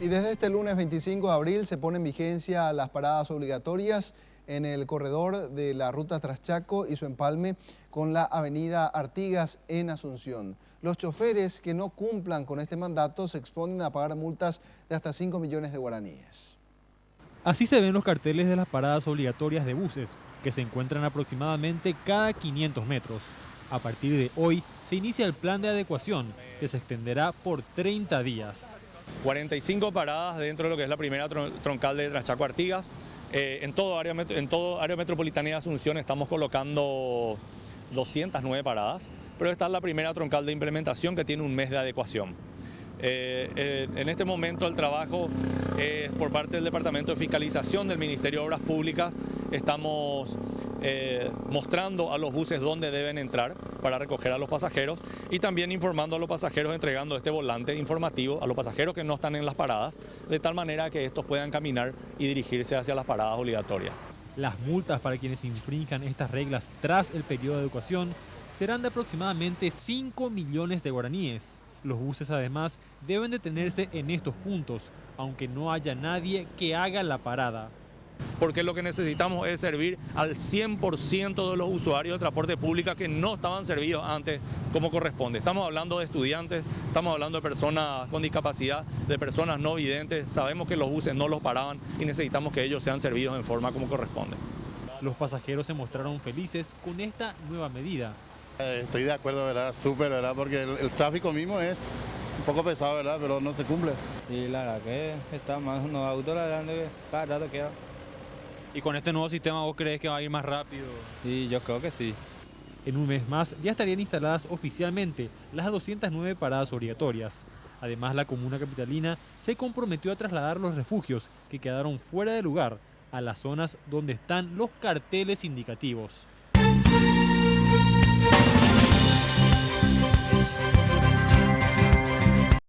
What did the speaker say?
Y desde este lunes 25 de abril se ponen en vigencia las paradas obligatorias en el corredor de la ruta Traschaco y su empalme con la avenida Artigas en Asunción. Los choferes que no cumplan con este mandato se exponen a pagar multas de hasta 5 millones de guaraníes. Así se ven los carteles de las paradas obligatorias de buses, que se encuentran aproximadamente cada 500 metros. A partir de hoy se inicia el plan de adecuación, que se extenderá por 30 días. 45 paradas dentro de lo que es la primera troncal de Traschaco Artigas. En todo área metropolitana de Asunción estamos colocando 209 paradas, pero esta es la primera troncal de implementación que tiene un mes de adecuación. En este momento el trabajo por parte del Departamento de Fiscalización del Ministerio de Obras Públicas. Estamos mostrando a los buses dónde deben entrar para recoger a los pasajeros y también informando a los pasajeros, entregando este volante informativo a los pasajeros que no están en las paradas, de tal manera que estos puedan caminar y dirigirse hacia las paradas obligatorias. Las multas para quienes infrinjan estas reglas tras el periodo de adecuación serán de aproximadamente 5 millones de guaraníes. Los buses además deben detenerse en estos puntos, aunque no haya nadie que haga la parada. Porque lo que necesitamos es servir al 100% de los usuarios de transporte público que no estaban servidos antes como corresponde. Estamos hablando de estudiantes, estamos hablando de personas con discapacidad, de personas no videntes. Sabemos que los buses no los paraban y necesitamos que ellos sean servidos en forma como corresponde. Los pasajeros se mostraron felices con esta nueva medida. Estoy de acuerdo, ¿verdad? Súper, ¿verdad? Porque el tráfico mismo es un poco pesado, ¿verdad? Pero no se cumple. Y la verdad que está más unos autos, la verdad que cada rato queda. ¿Y con este nuevo sistema vos crees que va a ir más rápido? Sí, yo creo que sí. En un mes más ya estarían instaladas oficialmente las 209 paradas obligatorias. Además, la comuna capitalina se comprometió a trasladar los refugios que quedaron fuera de lugar a las zonas donde están los carteles indicativos.